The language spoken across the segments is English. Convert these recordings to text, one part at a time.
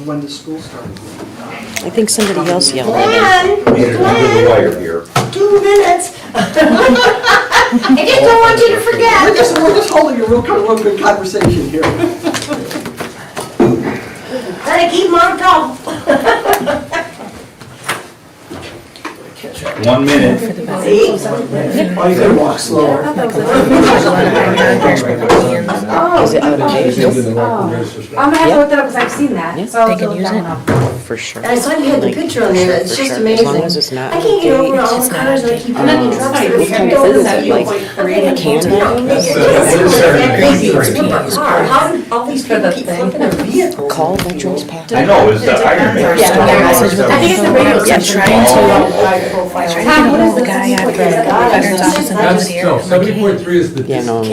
when the school started. I think somebody else yelled at me. Glenn, the wire here. 2 minutes. I just don't want you to forget. We're just holding a real good conversation here. Gotta keep them on top. 1 minute. See? Oh, you gotta walk slower. Is it out of date? I'm gonna have to look that up because I've seen that. Yeah, So they I'll can look use that it. one up. For sure. And I saw you had the picture on there, it's For just sure. amazing. As long as it's not I can't get over all the cars that keep coming in trucks. What kind of food is it, like How did all these people keep flipping their vehicles? call veterans past? I know, it's the iron man. Yeah, I think it's the radio Yeah, station. trying Tom, what is the guy at the veterans office in Belvedere? 70.3 is the. Yeah, no,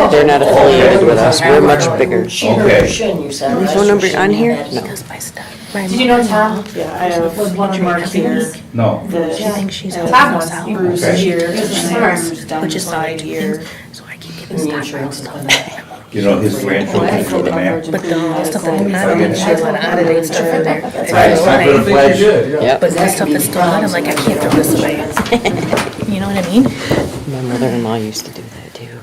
they're not affiliated with us. We're much bigger. Okay. You said, Any right? phone number on here? No. Because my stuff. Did you know Tom? Yeah, I have one of Mark's here. No. She thinks she's Tom was Bruce Okay. here, Bruce. which is side here. So I keep And giving the stock insurance is stuff. on that. You know, his grandchildren for the man. But the stuff that I'm not on, she has a lot of auditing stuff in there. That's why I Right, was it's not like, gonna I think you pledge. did, yeah. Yep. but that stuff that's still on, I'm like, I can't throw this away. You know what I mean? My mother-in-law used to do that too.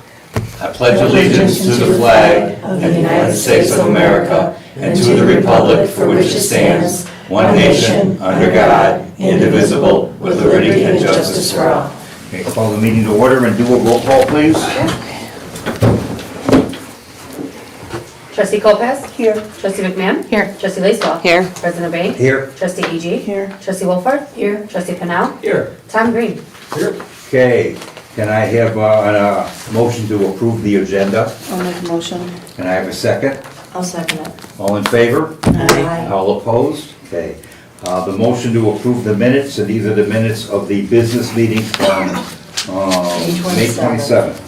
I pledge allegiance to the flag of the United States of America and to the republic for which it stands, one nation, under God, indivisible, with liberty and justice for all. Okay, call the meeting to order and do a roll call, please. Trustee Lopez? Here. Trustee McMahon? Here. Trustee Lacewell? Here. President Bain? Here. Trustee E.G.? Here. Trustee Wolford? Here. Trustee Pennell? Here. Tom Green? Here. Okay, can I have a motion to approve the agenda? I'll make a motion. Can I have a second? I'll second it. All in favor? Aye. All opposed? Okay. The motion to approve the minutes, and these are the minutes of the business meeting from May 27th.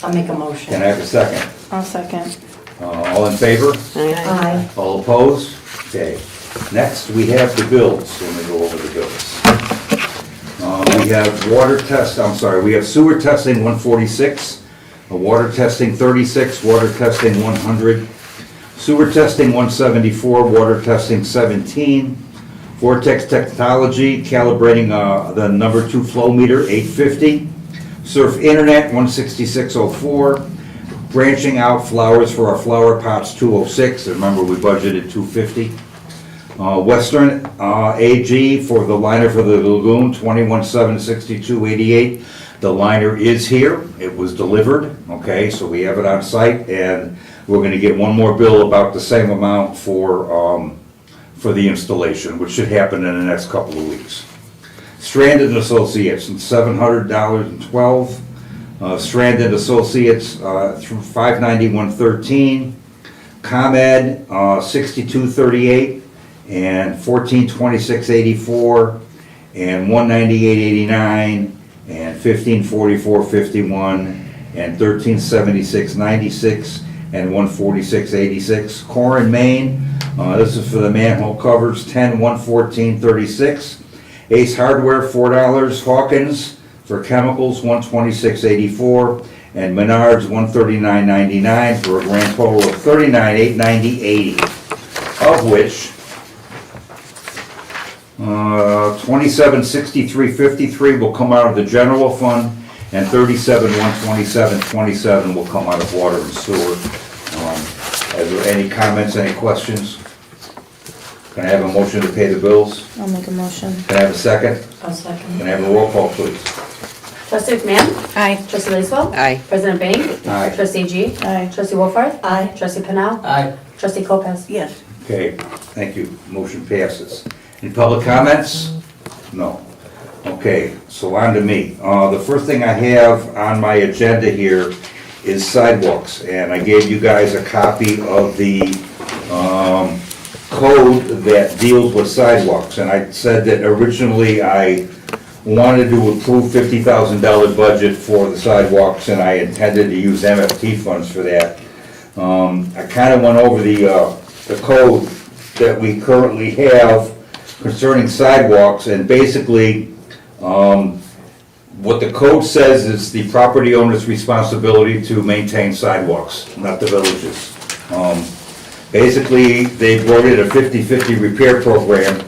I'll make a Can motion. I have a second? I'll second. All in favor? Aye. All opposed? Okay. Next, we have the bills. Let me go over the bills. We have we have sewer testing 146, water testing 36, water testing 100, sewer testing 174, water testing 17, vortex technology calibrating the number 2 flow meter 850, surf internet 16604, branching out flowers for our flower pots 206, remember we budgeted 250. Western AG for the liner for the lagoon, 21,762.88. The liner is here, it was delivered, okay, so we have it on site, and we're gonna get one more bill about the same amount for the installation, which should happen in the next couple of weeks. Strand and Associates, $700.12. Strand and Associates, through $591.13. ComEd, $62.38. And $1426.84, and $198.89, and $1544.51, and $1376.96, and $146.86. Core and Main, this is for the manhole covers, $10,114.36. Ace Hardware, $4. Hawkins for chemicals, $126.84, and Menards, $139.99, for a grand total of $39,890.80, of which 2763.53 will come out of the general fund, and 37,127.27 will come out of water and sewer. Are there any comments, any questions? Can I have a motion to pay the bills? I'll make a motion. Can I have a second? I'll second Can I it. have a roll call, please? Trustee McMahon? Aye. Trustee Lacewell? Aye. President Bain? Aye. Trustee E.G.? Aye. Trustee Wolford? Aye. Trustee Pennell? Aye. Trustee Lopez? Yes. Okay, thank you. Motion passes. Any public comments? No. Okay, so on to me. The first thing I have on my agenda here is sidewalks, and I gave you guys a copy of the code that deals with sidewalks, and I said that originally I wanted to approve $50,000 budget for the sidewalks, and I intended to use MFT funds for that. I kind of went over the code that we currently have concerning sidewalks, and basically, what the code says is the property owner's responsibility to maintain sidewalks, not the village's. Basically, they brought in a 50/50 repair program.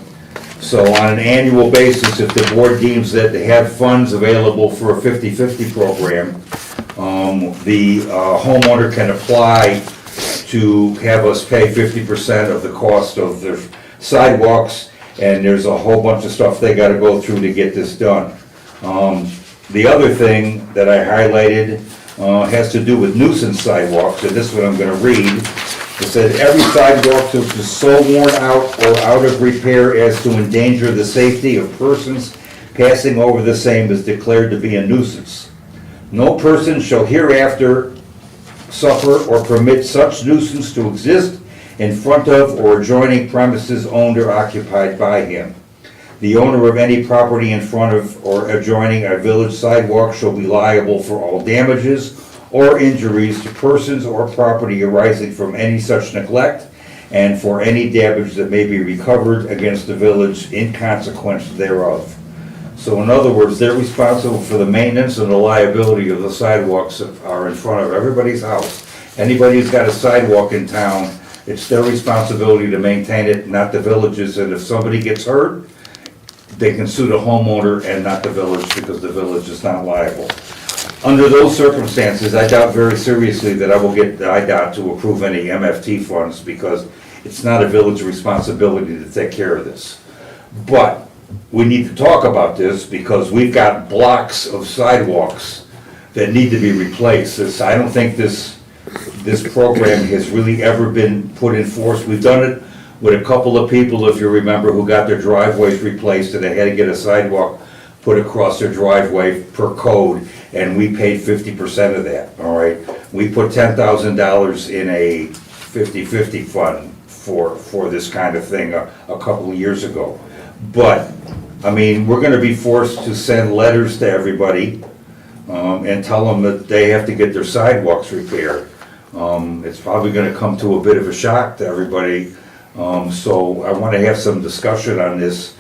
So on an annual basis, if the board deems that they have funds available for a 50/50 program, the homeowner can apply to have us pay 50% of the cost of their sidewalks, and there's a whole bunch of stuff they gotta go through to get this done. The other thing that I highlighted has to do with nuisance sidewalks, and this one I'm gonna read. It said, every sidewalk which is so worn out or out of repair as to endanger the safety of persons passing over the same is declared to be a nuisance. No person shall hereafter suffer or permit such nuisance to exist in front of or adjoining premises owned or occupied by him. The owner of any property in front of or adjoining a village sidewalk shall be liable for all damages or injuries to persons or property arising from any such neglect, and for any damage that may be recovered against the village in consequence thereof. So in other words, they're responsible for the maintenance and the liability of the sidewalks that are in front of everybody's house. Anybody who's got a sidewalk in town, it's their responsibility to maintain it, not the village's, and if somebody gets hurt, they can sue the homeowner and not the village, because the village is not liable. Under those circumstances, I doubt very seriously that I will get the IDOT to approve any MFT funds, because it's not a village responsibility to take care of this. But we need to talk about this, because we've got blocks of sidewalks that need to be replaced. I don't think this program has really ever been put in force. We've done it with a couple of people, if you remember, who got their driveways replaced, and they had to get a sidewalk put across their driveway per code, and we paid 50% of that, all right? We put $10,000 in a 50/50 fund for this kind of thing a couple of years ago. But, I mean, we're gonna be forced to send letters to everybody and tell them that they have to get their sidewalks repaired. It's probably gonna come to a bit of a shock to everybody. So I wanna have some discussion on this,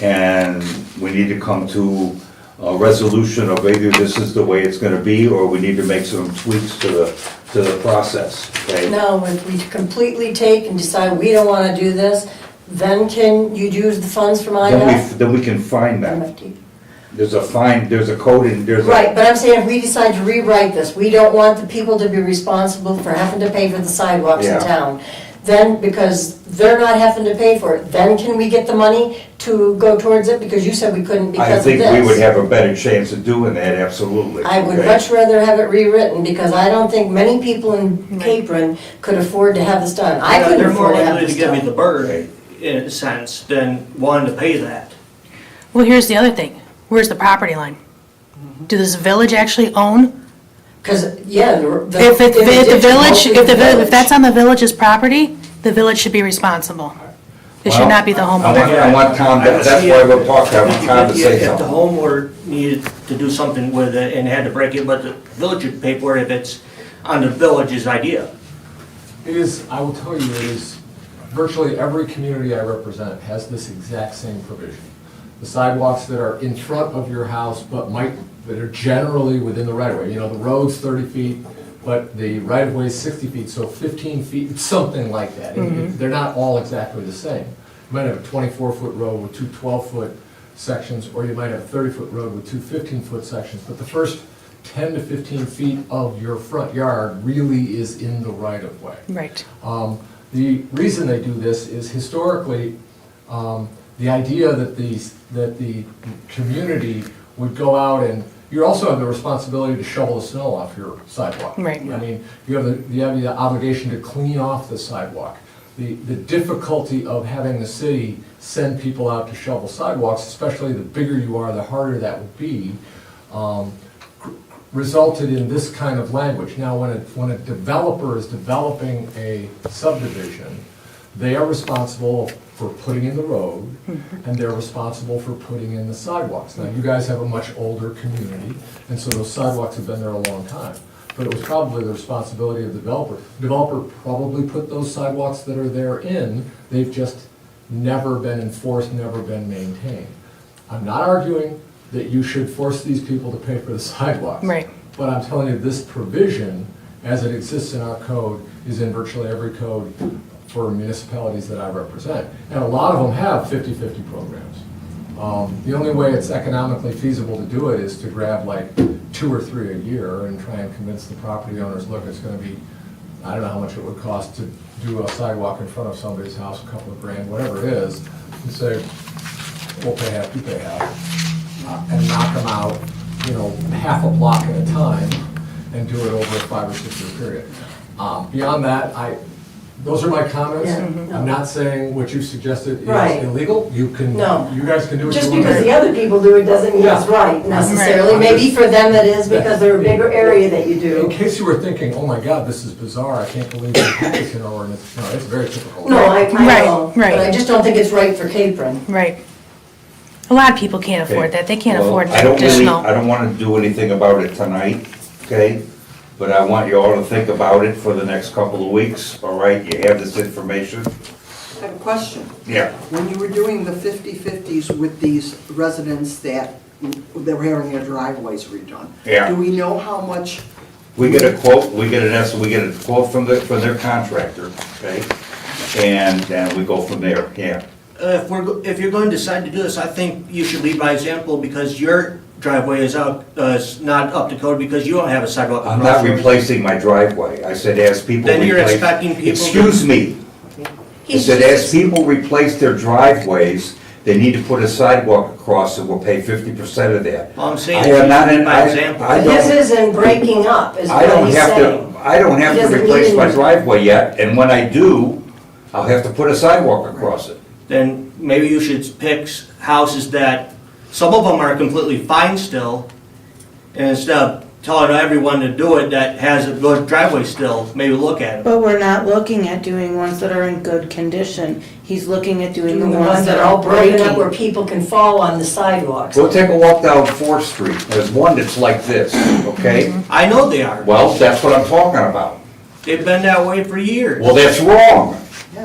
and we need to come to a resolution of either this is the way it's gonna be, or we need to make some tweaks to the process, okay? Now, if we completely take and decide we don't want to do this, then can you use the funds from IDOT? Then we can find them. There's a fine, there's a code, and there's a... Right, but I'm saying if we decide to rewrite this, we don't want the people to be responsible for having to pay for the sidewalks in Yeah. town. Then, because they're not having to pay for it, then can we get the money to go towards it? Because you said we couldn't because I of this. think we would have a better chance of doing that, absolutely. I would okay? much rather have it rewritten, because I don't think many people in Capron could afford to have this done. I couldn't They're more afford to have likely to this give me done. the bird, in a sense, than wanting to pay that. Well, here's the other thing. Where's the property line? Does the village actually own? Because, yeah, If the village, if that's on the village's property, the village should be responsible. It should not be the homeowner. I want Tom, that's why we're talking, I want Tom to say If the something. homeowner needed to do something with it and had to break it, but the village would pay for it if it's on the village's idea. It is, I will tell you, it is, virtually every community I represent has this exact same provision. The sidewalks that are in front of your house, but that are generally within the right of way. You know, the road's 30 feet, but the right of way is 60 feet, so 15 feet, something like that. They're not all exactly the same. You might have a 24-foot road with two 12-foot sections, or you might have a 30-foot road with two 15-foot sections, but the first 10 to 15 feet of your front yard really is in the right of way. Right. The reason they do this is historically, the idea that the community would go out, and you also have the responsibility to shovel the snow off your sidewalk. Right. I mean, you have the obligation to clean off the sidewalk. The difficulty of having the city send people out to shovel sidewalks, especially the bigger you are, the harder that would be, resulted in this kind of language. Now, when a developer is developing a subdivision, they are responsible for putting in the road, and they're responsible for putting in the sidewalks. Now, you guys have a much older community, and so those sidewalks have been there a long time. But it was probably the responsibility of the developer. The developer probably put those sidewalks that are there in, they've just never been enforced, never been maintained. I'm not arguing that you should force these people to pay for the sidewalks. Right. But I'm telling you, this provision, as it exists in our code, is in virtually every code for municipalities that I represent. And a lot of them have 50/50 programs. The only way it's economically feasible to do it is to grab like 2 or 3 a year and try and convince the property owners, look, it's gonna be, I don't know how much it would cost to do a sidewalk in front of somebody's house, a couple of grand, whatever it is, and say, we'll pay half, you pay half, and knock them out, you know, half a block at a time, and do it over a 5 or 6 year period. Beyond that, those are my comments. Yeah. I'm not saying what you suggested is Right. illegal. You can, No. you guys can do what you Just want. because the other people do it doesn't mean it's right necessarily. Right. Maybe for them it is because they're a bigger area that you In do. case you were thinking, oh my God, this is bizarre, I can't believe you have this in our ordinance, no, it's very typical. No, I Right, know, right. but I just don't think it's right for Capron. Right. A lot of people can't afford that. They can't Well, afford I don't really- additional. I don't wanna do anything about it tonight, okay? But I want you all to think about it for the next couple of weeks, all right? You have this information? I have a question. Yeah. When you were doing the 50/50s with these residents that were having their driveways redone, Yeah. do we know how much? We get a quote, we get a quote from their contractor, okay? And we go from there, yeah. If you're going to decide to do this, I think you should lead by example, because your driveway is not up to code because you don't have a sidewalk. I'm across not yours. replacing my driveway. I said as people Then you're replace- expecting people to- Excuse me. I said as people replace their driveways, they need to put a sidewalk across and we'll pay 50% of that. All I'm saying I is am not lead in, by example. I His don't, isn't breaking up, is I what don't he's have to, saying. I don't have He to doesn't replace need my any- driveway yet, and when I do, I'll have to put a sidewalk across it. Then maybe you should pick houses that, some of them are completely fine still, and instead of telling everyone to do it that has a good driveway still, maybe look at it. But we're not looking at doing ones that are in good condition. He's looking at doing Doing the ones that are all broken up where breaking. people can fall on the sidewalks. We'll take a walk down 4th Street. There's one that's like this, okay? I know they are. Well, that's what I'm talking about. They've been that way for years. Well, that's wrong.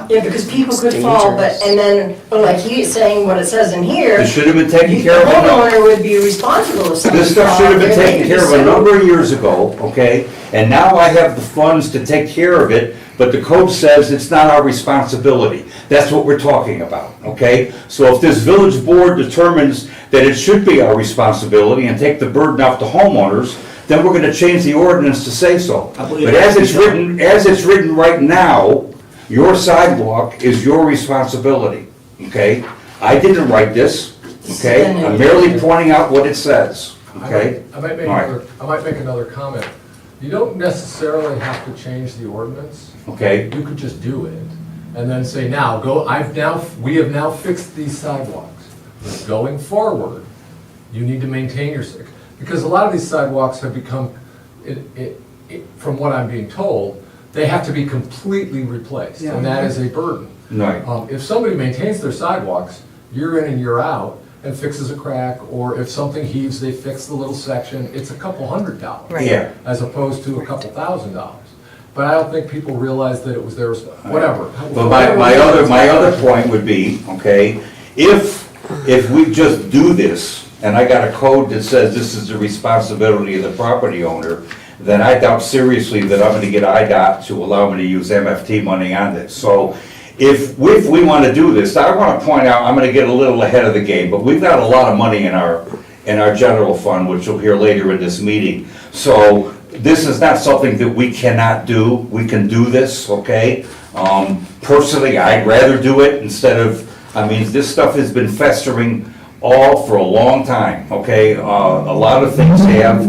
Yeah, because people could fall, and then, like he's saying, what it says in here, It should have been taken the care of. homeowner would be responsible if somebody This stuff fell should have been out there, taken they'd care be of a sued. number of years ago, okay? And now I have the funds to take care of it, but the code says it's not our responsibility. That's what we're talking about, okay? So if this village board determines that it should be our responsibility and take the burden off the homeowners, then we're gonna change the ordinance to say so. I believe But that. as it's written right now, your sidewalk is your responsibility, okay? I didn't write this, okay? I'm merely pointing out what it says, okay? I might make All right. I might make another comment. You don't necessarily have to change the ordinance. Okay, You could just do it, and then say, we have now fixed these sidewalks. But going forward, you need to maintain your, because a lot of these sidewalks have become, from what I'm being told, they have to be completely replaced, and that is a burden. right. If somebody maintains their sidewalks, year in and year out, and fixes a crack, or if something heaves, they fix the little section, it's a couple $100. Right. Yeah. As opposed to a couple $1,000. But I don't think people realize that it was their, whatever. But my other point would be, okay, if we just do this, and I got a code that says this is the responsibility of the property owner, then I doubt seriously that I'm gonna get IDOT to allow me to use MFT money on this. So if we wanna do this, I wanna point out, I'm gonna get a little ahead of the game, but we've got a lot of money in our general fund, which you'll hear later in this meeting. So this is not something that we cannot do. We can do this, okay? Personally, I'd rather do it instead of, this stuff has been festering all for a long time, okay? A lot of things have.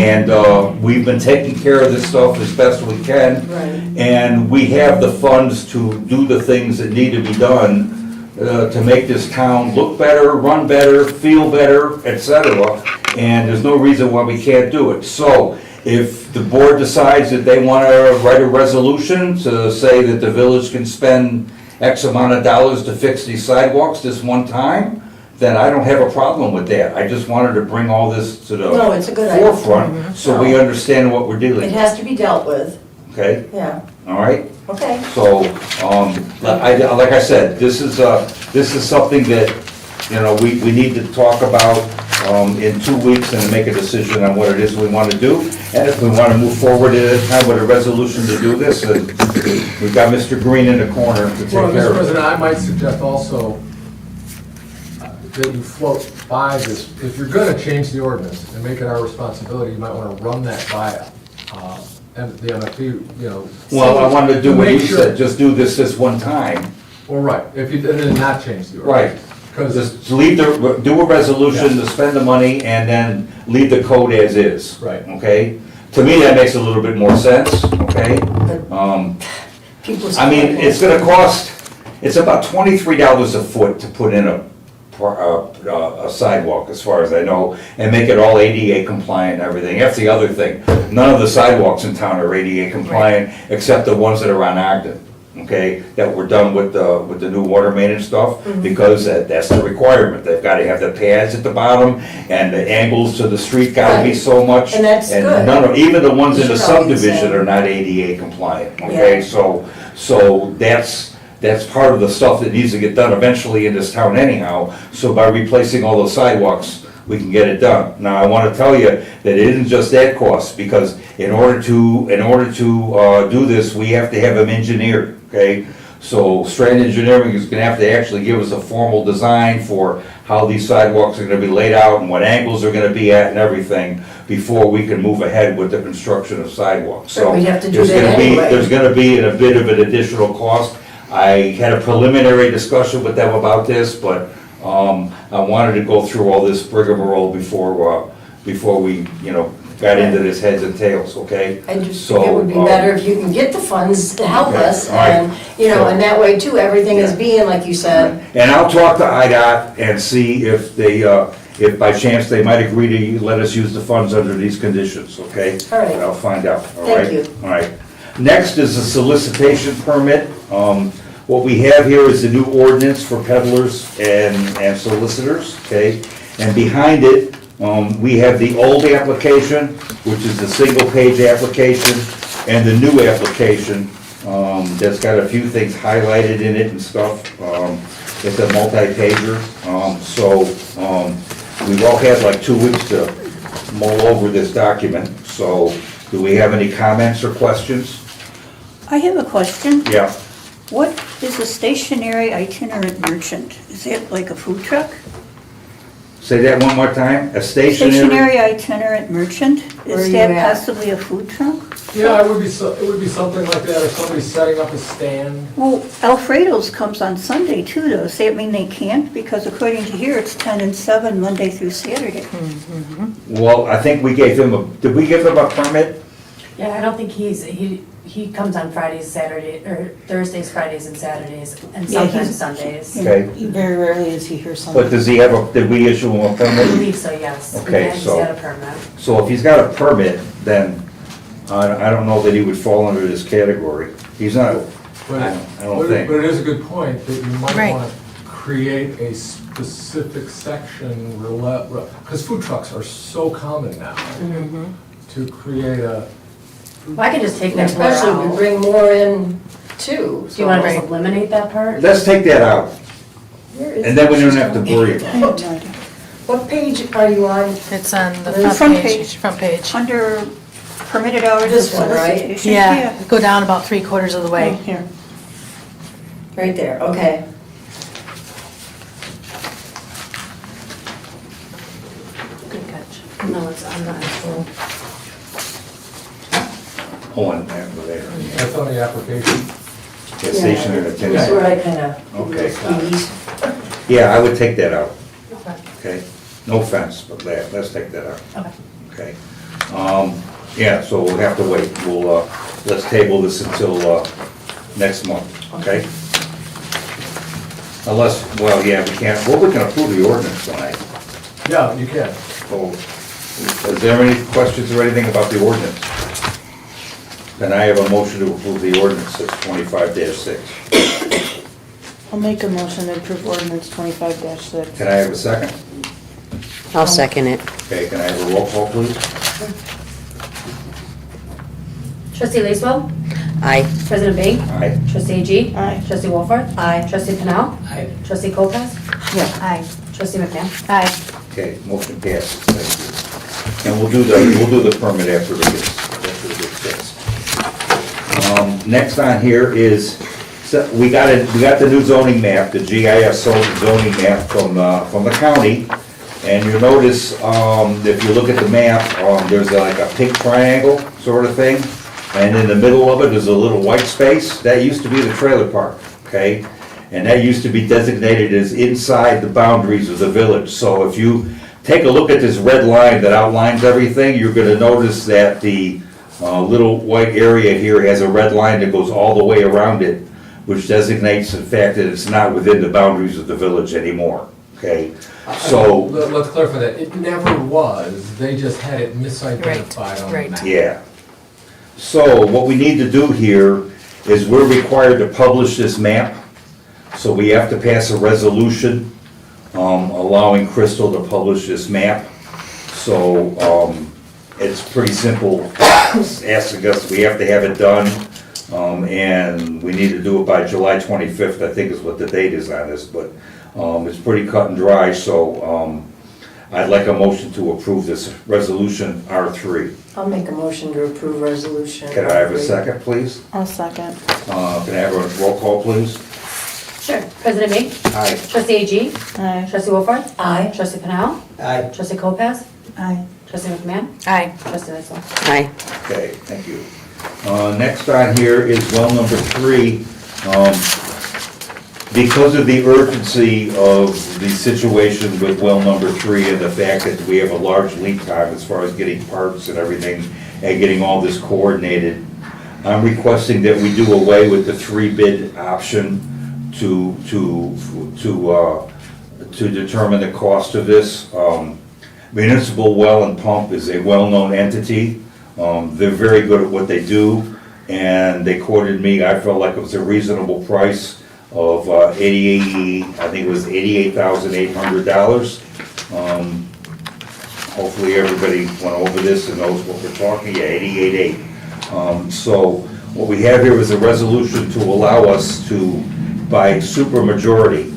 And we've been taking care of this stuff as best we can. Right. And we have the funds to do the things that need to be done to make this town look better, run better, feel better, etc. And there's no reason why we can't do it. So if the board decides that they want to write a resolution to say that the village can spend X amount of dollars to fix these sidewalks this one time, then I don't have a problem with that. I just wanted to bring all this to the No, it's a good idea. forefront so we understand what we're dealing It with, has to be dealt with, okay? yeah, All right? okay. So, like I said, this is something that, we need to talk about in 2 weeks and make a decision on what it is we want to do. And if we want to move forward at a time with a resolution to do this, and we've got Mr. Green in the corner to take Well, care Mr. of it. President, I might suggest also that you float by this, if you're gonna change the ordinance and make it our responsibility, you might wanna run that by, and the MFP, you know. Well, I wanted to do what you Make sure- said, just do this one time. Well, right, if you, and then not change the Right. ordinance. Because, Just leave do a resolution to spend the money and then leave the code as is. Right. Okay? To me, that makes a little bit more sense, okay? People I mean, it's gonna cost, it's about $23 a foot to put in a sidewalk, as far as I know, and make it all ADA compliant and everything. That's the other thing. None of the sidewalks in town are ADA compliant, except the ones that are on Ogden, okay? That were done with the new water main and stuff, because that's the requirement. They've gotta have the pads at the bottom, and the angles to the street gotta be Right. so much. And that's good. none of, even the ones in the You should probably subdivision say- are not ADA compliant, okay? Yeah. So that's part of the stuff that needs to get done eventually in this town anyhow. So by replacing all those sidewalks, we can get it done. Now, I want to tell you that it isn't just that cost, because in order to do this, we have to have them engineered, okay? So Strand Engineering is gonna have to actually give us a formal design for how these sidewalks are gonna be laid out and what angles are gonna be at and everything before we can move ahead with the construction of sidewalks. So But we'd have to do there's that gonna be- anyway. There's gonna be a bit of an additional cost. I had a preliminary discussion with them about this, but I wanted to go through all this rigmarole before we, got into this heads and tails, okay? I just think it would be better if you can get the funds to help Okay, us, all right. and, and that way too, everything is being, like you said. And I'll talk to IDOT and see if they, if by chance they might agree to let us use the funds under these conditions, okay? All right. And I'll find out, all Thank right? you. All right. Next is the solicitation permit. What we have here is the new ordinance for peddlers and solicitors, okay? And behind it, we have the old application, which is the single-page application, and the new application, that's got a few things highlighted in it and stuff. It's a multi-pager, we've all had like 2 weeks to mull over this document, so do we have any comments or questions? I have a question. Yeah. What is a stationary itinerant merchant? Is that like a food truck? Say that one more time, a stationary? Stationary itinerant merchant? Where are Is you that at? possibly a food truck? yeah, it would be something like that, or somebody setting up a stand. Well, Alfredo's comes on Sunday too, though. Does that mean they can't? Because according to here, it's 10 and 7, Monday through Saturday. Well, I think we gave him did we give him a permit? Yeah, I don't think he comes on Fridays, Saturday, or Thursdays, Fridays, and Saturdays, and Yeah, sometimes he's- Sundays. Okay. Very rarely is he here But Sunday. does he have did we issue him a I permit? believe so, yes. Okay, Yeah, he's so- got a permit. So if he's got a permit, then I don't know that he would fall under this category. He's not, But I don't think. But it is a good point, that you might Right. want to create a specific section, because food trucks are so common now, to create a, Well, I can just take that part Especially if we out. bring more in too. Do you want to so- just eliminate that part? Let's take that out, Where is and then we it? don't have to worry about I it. have no idea. What page are you on? It's on the The front page, front page. Under permitted hours of This one, right? solicitation? Yeah, go down about 3/4 of the way. Oh, here. Right there, okay. Good catch. No, it's on the actual. Oh, and over there. that's on the application. Yeah, stationary That's where attendant. I kind of, Okay. squeeze. Yeah, I would take that out, Okay. okay? No offense, but let's take that out, Okay. okay? Yeah, so we'll have to wait. We'll, let's table this until, next month, okay? Unless, well, yeah, we can't, well, we can approve the ordinance tonight. Yeah, you can. So, is there any questions or anything about the ordinance? Then I have a motion to approve the ordinance, it's 25-6. I'll make a motion to approve ordinance 25-6. Can I have a second? I'll second it. Okay, can I have a roll call, please? Trustee Lacewell? Aye. President Bing? Aye. Trustee G? Aye. Trustee Wolford? Aye. Trustee Pennell? Aye. Trustee Colpess? Yeah. Aye. Trustee McMahon? Aye. Okay, motion passes, thank you. And we'll do the permit after it gets fixed. Next on here is, so we got the new zoning map, the GIS zoning map from the county. And you'll notice, if you look at the map, there's like a pink triangle sort of thing. And in the middle of it is a little white space. That used to be the trailer park, okay? And that used to be designated as inside the boundaries of the village. So if you take a look at this red line that outlines everything, you're gonna notice that the little white area here has a red line that goes all the way around it, which designates the fact that it's not within the boundaries of the village anymore, okay? So, Let's clarify that, it never was, they just had it misidentified on the Right. map. yeah. So what we need to do here is we're required to publish this map. So we have to pass a resolution allowing Crystal to publish this map. So it's pretty simple, asking us, we have to have it done. And we need to do it by July 25th, I think is what the date is on this, but it's pretty cut and dry, so I'd like a motion to approve this resolution R3. I'll make a motion to approve resolution. Can I have a second, please? I'll second. Can I have a roll call, please? Sure. President Mee? Aye. Trustee AG? Aye. Trustee Wolford? Aye. Trustee Pennell? Aye. Trustee Lopez? Aye. Trustee McMahon? Aye. Trustee Listle? Aye. Okay, thank you. Next on here is well number 3. Because of the urgency of the situation with well number 3 and the fact that we have a large lead time as far as getting parts and everything and getting all this coordinated, I'm requesting that we do away with the 3-bid option to determine the cost of this. Municipal Well and Pump is a well-known entity. They're very good at what they do, and they quoted me, I felt like it was a reasonable price of I think it was $88,800. Hopefully everybody went over this and knows what we're talking, yeah, 88.8. So what we have here is a resolution to allow us to, by supermajority,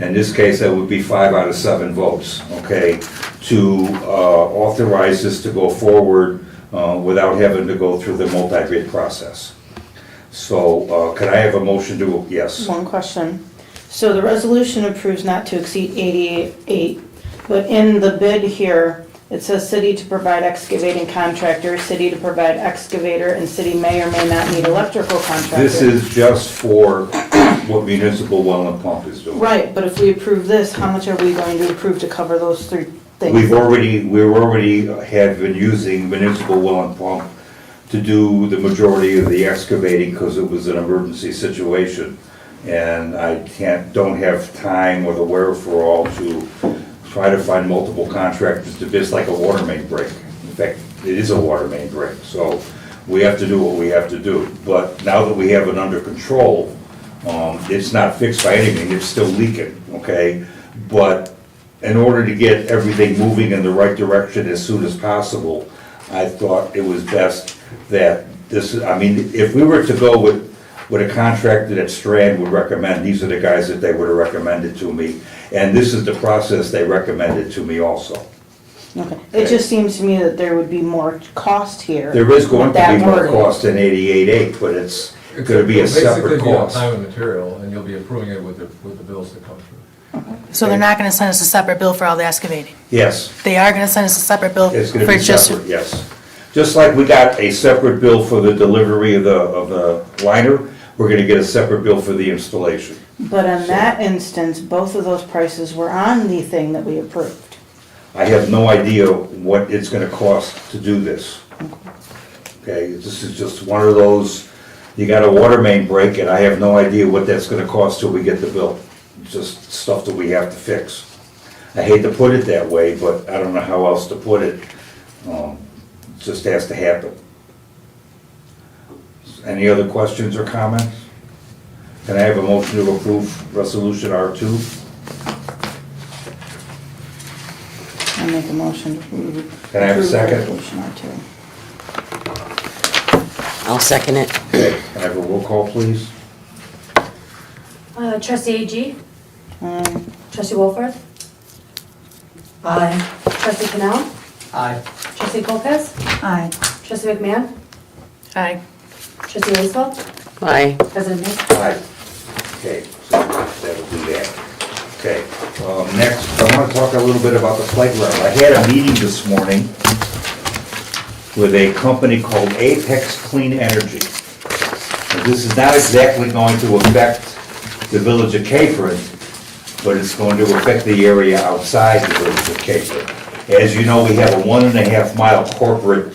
in this case that would be 5 out of 7 votes, okay, to authorize this to go forward without having to go through the multi-bid process. So, can I have a motion to, yes? One question. So the resolution approves not to exceed 88.8, but in the bid here, it says city to provide excavating contractor, city to provide excavator, and city may or may not need electrical contractor. This is just for what Municipal Well and Pump is doing. Right, but if we approve this, how much are we going to approve to cover those 3 things? We already have been using Municipal Well and Pump to do the majority of the excavating because it was an emergency situation. And I don't have time or the wherewithal to try to find multiple contractors to bid. It's like a water main break. In fact, it is a water main break. So we have to do what we have to do. But now that we have it under control, it's not fixed by anything, it's still leaking, okay? But in order to get everything moving in the right direction as soon as possible, I thought it was best that this, I mean, if we were to go with a contractor that Strand would recommend, these are the guys that they would have recommended to me, and this is the process they recommended to me also. Okay. It just seems to me that there would be more cost here. There is going with to that be more wording. cost than 88.8, but it's gonna be a separate Basically, cost. time and material, and you'll be approving it with the bills that come through. So they're not gonna send us a separate bill for all the excavating? Yes. They are gonna send us a separate bill It's gonna for be just... separate, yes. Just like we got a separate bill for the delivery of the liner, we're gonna get a separate bill for the installation. But in that instance, both of those prices were on the thing that we approved. I have no idea what it's gonna cost to do this. Okay, this is just one of those, you got a water main break, and I have no idea what that's gonna cost till we get the bill. It's just stuff that we have to fix. I hate to put it that way, but I don't know how else to put it. It just has to happen. Any other questions or comments? Can I have a motion to approve resolution R2? I make a motion to approve. Can I have a approve second? Resolution R2. I'll second it. Okay, can I have a roll call, please? Trustee AG? Aye. Trustee Wolford? Aye. Trustee Canal? Aye. Trustee Lopez? Aye. Trustee McMahon? Aye. Trustee Lacewell? Aye. President Beck? Aye. Okay, so that'll do that. Okay, next, I want to talk a little bit about the playground. I had a meeting this morning with a company called Apex Clean Energy. Now, this is not exactly going to affect the village of Capron, but it's going to affect the area outside the village of Capron. As you know, we have a 1.5 mile corporate,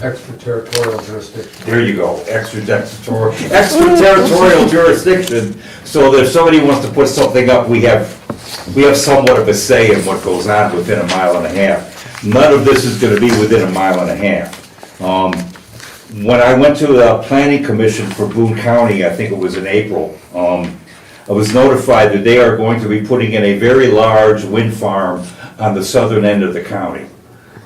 Extraterritorial jurisdiction. there you go, extraterritorial jurisdiction. So if somebody wants to put something up, we have somewhat of a say in what goes on within 1.5 miles. None of this is gonna be within 1.5 miles. When I went to the planning commission for Boone County, I think it was in April, I was notified that they are going to be putting in a very large wind farm on the southern end of the county.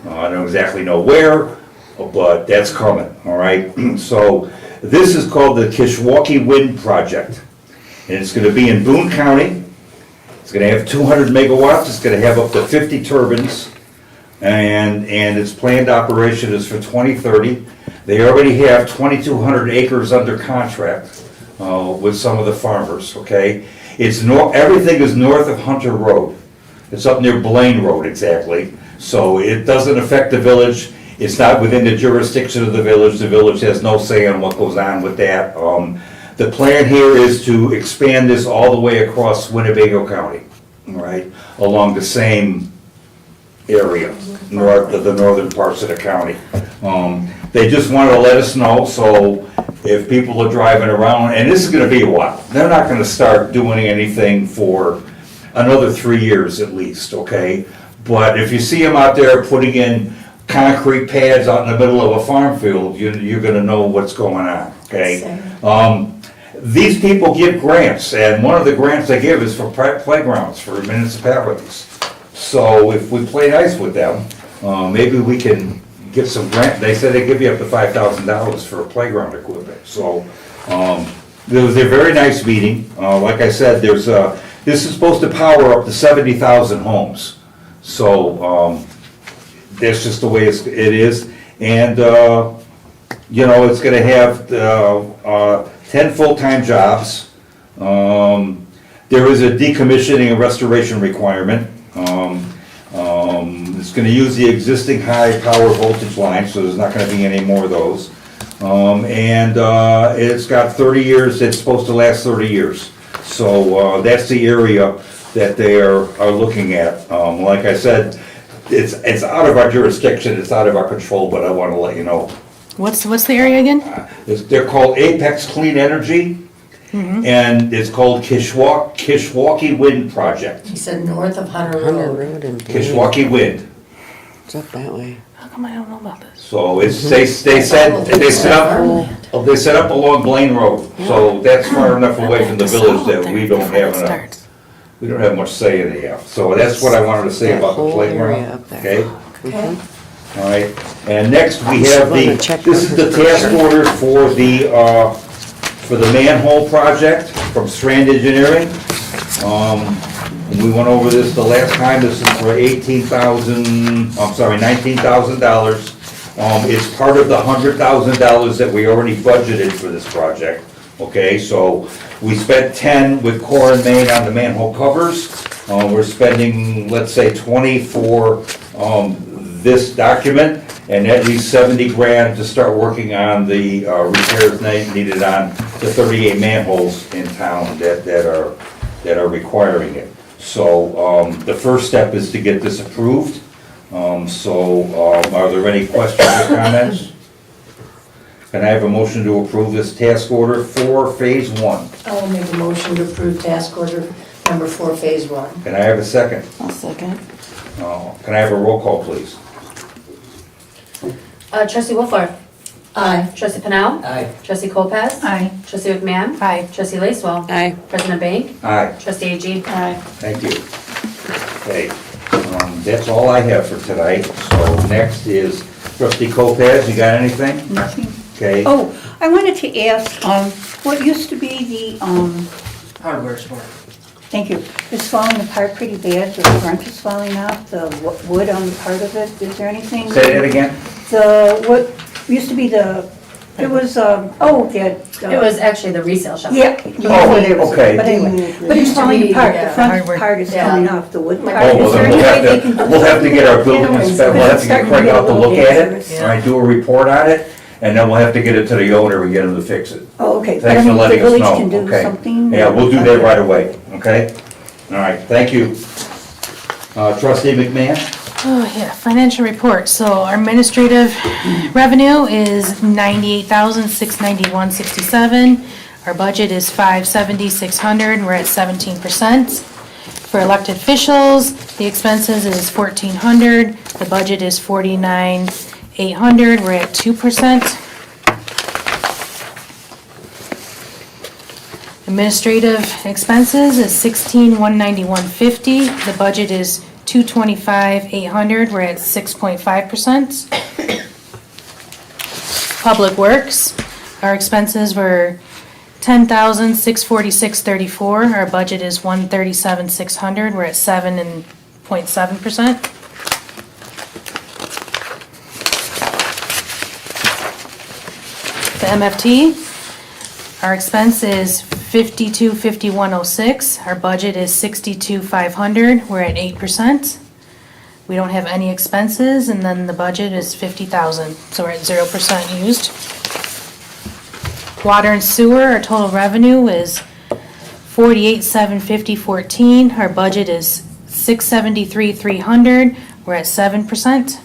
I don't exactly know where, but that's coming, all right? So this is called the Kishwaukee Wind Project. And it's gonna be in Boone County. It's gonna have 200 megawatts, it's gonna have up to 50 turbines. And its planned operation is for 2030. They already have 2,200 acres under contract with some of the farmers, okay? Everything is north of Hunter Road. It's up near Blaine Road, exactly. So it doesn't affect the village. It's not within the jurisdiction of the village. The village has no say on what goes on with that. The plan here is to expand this all the way across Winnebago County, all right? Along the same area, north of the northern parts of the county. They just wanted to let us know, so if people are driving around, and this is gonna be a while, they're not gonna start doing anything for another 3 years at least, okay? But if you see them out there putting in concrete pads out in the middle of a farm field, you're gonna know what's going on, okay? These people give grants, and one of the grants they give is for playgrounds for municipalities. So if we play nice with them, maybe we can get some grant. They said they give you up to $5,000 for playground equipment. So it was a very nice meeting. Like I said, this is supposed to power up to 70,000 homes. So that's just the way it is. And it's going to have 10 full-time jobs. There is a decommissioning and restoration requirement. It's gonna use the existing high power voltage line, so there's not gonna be any more of those. It's got 30 years, it's supposed to last 30 years. So, that's the area that they are looking at. Like I said, it's out of our jurisdiction, it's out of our control, but I wanna let you know. What's the area again? They're called Apex Clean Energy. And it's called Kishwaukee Wind Project. He said north of Hunter Hunter Road. Road and. Kishwaukee Wind. It's up that way. How come I don't know about this? So it's, they set up along Blaine Road. So that's far enough away from the village that we don't have much say in it. So that's what I wanted to say That about the whole area playground, up there. okay? Okay. All right, and next we have Wanna check this is the numbers for task sure. order for the manhole project from Strand Engineering. We went over this the last time, this is for $19,000. It's part of the $100,000 that we already budgeted for this project. Okay, so we spent 10 with Core and Main on the manhole covers. We're spending, let's say, 20 for this document, and at least 70 grand to start working on the repairs needed on the 38 manholes in town that are requiring it. So the first step is to get this approved. Are there any questions or comments? Can I have a motion to approve this task order for phase 1? I'll make a motion to approve task order number 4, phase 1. Can I have a second? I'll second. Can I have a roll call, please? Trustee Wolford? Aye. Trustee Pennell? Aye. Trustee Lopez? Aye. Trustee McMahon? Aye. Trustee Lacewell? Aye. President Beck? Aye. Trustee AG? Aye. Thank you. Okay, that's all I have for tonight. So next is trustee Lopez, you got anything? Nothing. Okay. Oh, I wanted to ask, what used to be the, Hardware store. Thank you. It's falling apart pretty bad. The front is falling off, the wood on the part of it. Is there anything? Say that again? What used to be it was, It was actually the resale shop. Yeah. Oh, okay. But anyway, but Used it's to falling be, apart. yeah, The front hardwood. part is Yeah. coming off, the wood part. Oh, well, Is there then any way they can? we'll have to get our building inspector, we'll have to get Craig out to look at it, Yeah. all right, do a report on it, and then we'll have to get it to the owner and get him to fix it. Oh, okay. But Thanks I for mean, the letting us village know, can do okay? something. Yeah, we'll do that right away, okay? All right, thank you. Trustee McMahon? Oh, yeah, financial report. So our administrative revenue is 98,691.67. Our budget is 570,600, we're at 17%. For elected officials, the expenses is 1,400, the budget is 49,800, we're at 2%. Administrative expenses is 16,191.50, the budget is 225,800, we're at 6.5%. Public Works, our expenses were 10,646.34, our budget is 137,600, we're at 7.7%. The MFT, our expense is 525106. Our budget is 62,500. We're at 8%. We don't have any expenses, and then the budget is 50,000. So we're at 0% used. Water and sewer, our total revenue is 48,750.14. Our budget is 673,300. We're at 7%.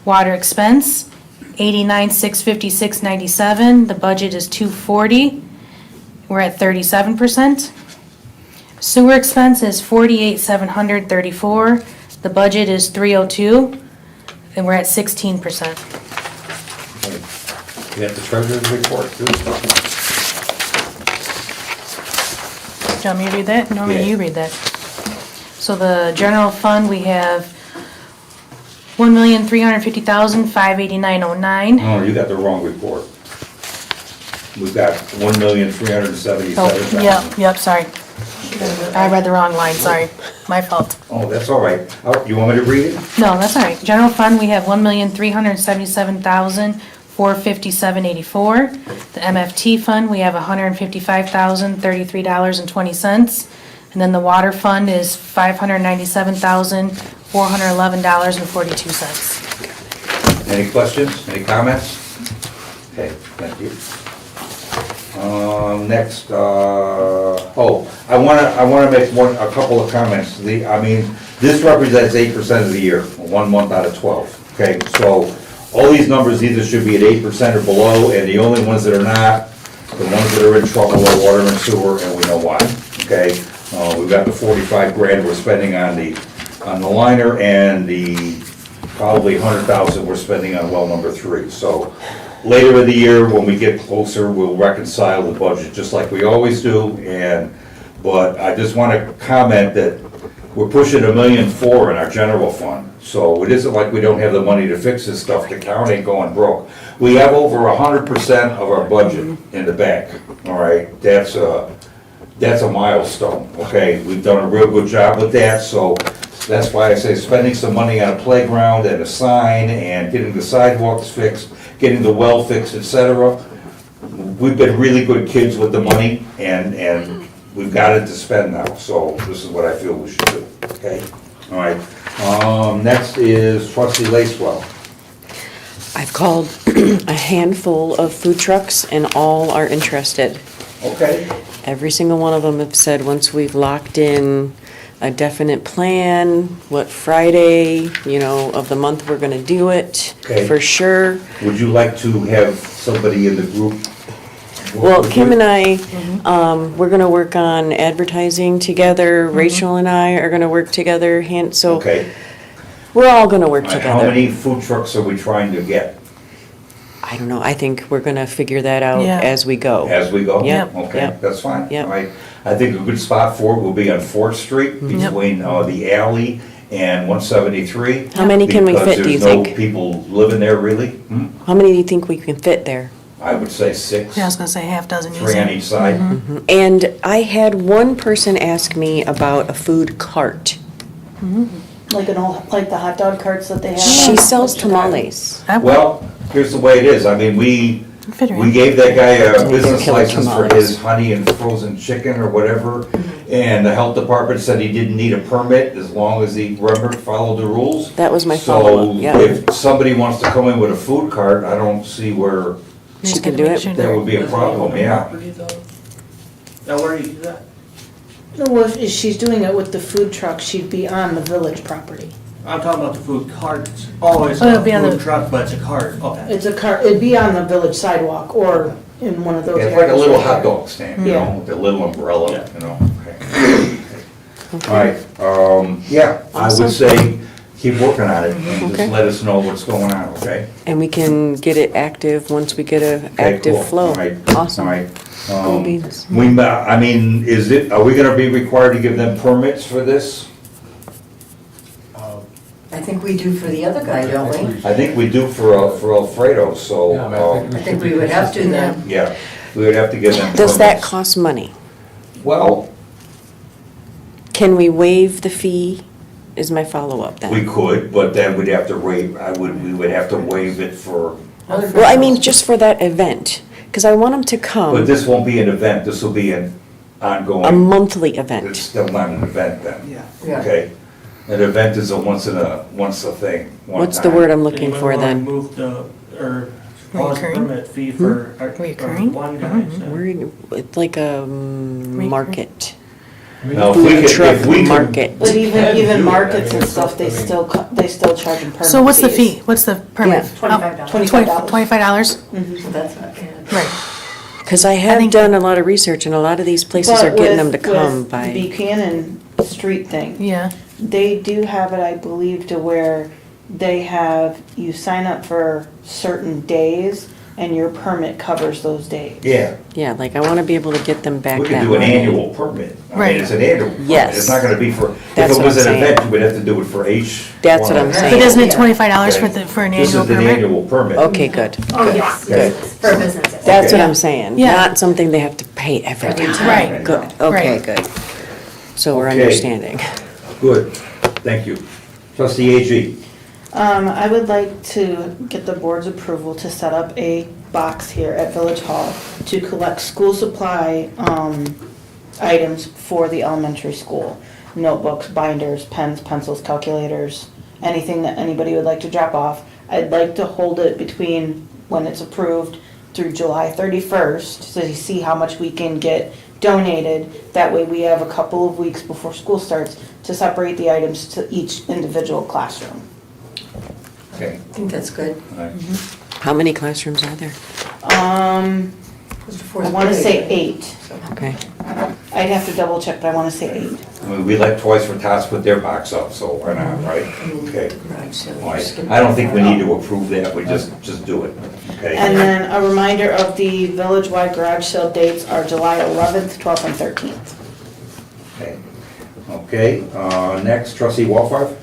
Water expense, 89,656.97. The budget is 240. We're at 37%. Sewer expense is 48,734. The budget is 302, and we're at 16%. You have the treasurer's report, too? Do you want me to read that? Normally Yeah. you read that. So the general fund, we have 1,350,589.09. No, you got the wrong report. We've got 1,377,000. Oh, yep, sorry. I read the wrong line, sorry. My fault. Oh, that's all right. You want me to read it? No, that's all right. General fund, we have 1,377,457.84. The MFT fund, we have $155,033.20. And then the water fund is $597,411.42. Any questions, any comments? Okay, thank you. Next, I wanna make a couple of comments. This represents 8% of the year, 1 month out of 12, okay? So, all these numbers either should be at 8% or below, and the only ones that are not, the ones that are in trouble are water and sewer, and we know why, okay? We've got the 45 grand we're spending on the liner, and the probably 100,000 we're spending on well number 3. So, later in the year, when we get closer, we'll reconcile the budget, just like we always do, but I just want to comment that we're pushing $1.4 million in our general fund, so it isn't like we don't have the money to fix this stuff, the town ain't going broke. We have over 100% of our budget in the bank, all right? That's a milestone, okay? We've done a real good job with that, so that's why I say spending some money on a playground and a sign and getting the sidewalks fixed, getting the well fixed, etc. We've been really good kids with the money, and we've got it to spend now, so this is what I feel we should do, okay? All right, next is trustee Lacewell. I've called a handful of food trucks and all are interested. Okay, Every single one of them have said, once we've locked in a definite plan, what Friday, of the month we're gonna do it, Okay. for sure. would you like to have somebody in the group? Well, Kim and I, we're gonna work on advertising together. Rachel and I are gonna work together, so Okay, we're all gonna work all right, together. how many food trucks are we trying to get? I don't know, I think we're gonna figure that out Yeah. as we go. As we go? Yep, Okay, yep. that's fine. Yep. All right. I think a good spot for it will be on 4th Street, between the alley and 173. How many can we fit, do you Because there's no think? people living there really. How many do you think we can fit there? I would say 6. Yeah, I was gonna say half dozen easy. 3 on each side. And I had one person ask me about a food cart. Like an old, like the hot dog carts that they have. She on- sells tamales. That- Well, here's the way it is. I mean, we Fit her in. gave that guy a They're business killer license for tamales. his honey and frozen chicken or whatever. And the health department said he didn't need a permit as long as he, remember, followed the rules. That was my follow-up, So yeah. if somebody wants to come in with a food cart, I don't see where She Just could gotta do make it. sure that would be a problem, yeah. Now, where do you do that? No, well, if she's doing it with the food truck, she'd be on the village property. I'm talking about the food carts. Oh, it's Oh, a it'll be on food the- truck, but it's a cart, okay. It's a car, it'd be on the village sidewalk or in one of those It's areas. like a little hot dog stand, you Yeah. know, with a little umbrella, Yeah. you know. Okay. All right, yeah, I Awesome. would say keep working on it and Okay. just let us know what's going on, okay? And we can get it active once we get a Okay, active cool. flow. All right, Awesome. All right. Cool beans. I mean, are we gonna be required to give them permits for this? I think we do for the other guy, don't we? I think we do for Alfredo, so, Yeah, I mean, I think we would have to then. yeah, we would have to give them permits. Does that cost money? Well, Can we waive the fee, is my follow-up we then? could, but then we'd have to waive, we would have to waive it for, Other Well, I mean, vehicles. just for that event, because I want them to but come, this won't be an event, this will be an a ongoing, monthly it's event. still not an event then. Yeah. Yeah. Okay? An event is a once a thing, one What's the time. word I'm looking for Anyone then? wanna move the, or pause the Reoccurring? permit fee for, Reoccurring? one guy, so. It's like a market, I mean, Now, if we food could, truck if we could, market. But can even do it. markets I mean, and it's stuff, not- they I mean- still charge them permit So what's the fees. fee? What's the permit? $25. $25. $25? So that's not bad. Right. Because I have think- done a lot of research, and a lot of these places are But getting them to with- come with by, Buchanan Street thing, Yeah. they do have it, I believe, to where they have, you sign up for certain days and your permit covers those days. yeah, yeah, like I want to be able to get them back we could that do an way. annual permit. I mean, Right. it's an annual permit. Yes. It's not gonna be for, if That's it what was I'm an saying. event, you would have to do it for each. That's what one. I'm But saying. isn't it Yeah. $25 Okay. for an This annual is an permit? annual permit. Okay, good. Oh, good, yes, good. yes, for businesses. That's what Okay. I'm saying, Yeah. not something they have to pay every Every time. time. Right. Good, okay, Right. good. So we're Okay. understanding. Good, thank you. Trustee AG, I would like to get the board's approval to set up a box here at Village Hall to collect school supply, items for the elementary school. Notebooks, binders, pens, pencils, calculators, anything that anybody would like to drop off. I'd like to hold it between when it's approved through July 31st to see how much we can get donated. That way we have a couple of weeks before school starts to separate the items to each individual classroom. okay. I think that's good. All right. How many classrooms are there? Who's the fourth I want to grade? say 8. Okay. I'd have to double check, but I want to say 8. I mean, we let Toys for Tots put their box up, so why not, right? Okay. Garage sale. All right. I don't think we need to approve that, we just do it, okay? And then a reminder of the village-wide garage sale dates are July 11th, 12th, and 13th. Okay. Okay, next, trustee Walfarth?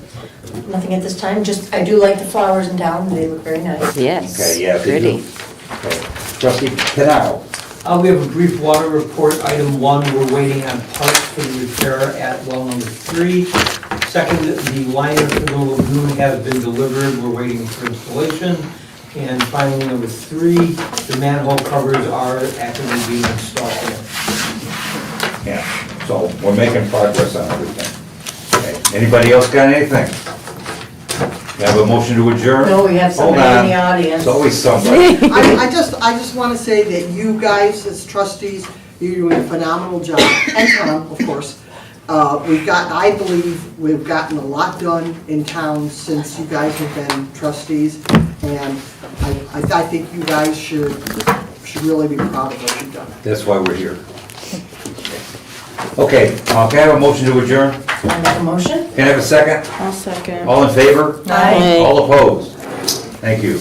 Nothing at this time, just, I do like the flowers in town, they look very nice. Yes. Okay, yeah, they do. Pretty. Okay. Trustee Canal? We have a brief water report. Item 1, we're waiting on parts for the repair at well number 3. Second, the liner for the lagoon has been delivered. We're waiting for installation. And finally, number 3, the manhole covers are actively being installed. Yeah, so we're making progress on everything. Okay. Anybody else got anything? You have a motion to adjourn? No, we have Hold somebody in on. the audience. It's always somebody. I just want to say that you guys as trustees, you're doing a phenomenal job, and Tom, of course. I believe we've gotten a lot done in town since you guys have been trustees, and I think you guys should really be proud of what you've done. That's why we're here. Okay, can I have a motion to adjourn? I make a motion? Can I have a second? I'll second. All in favor? Aye. All opposed? Thank you.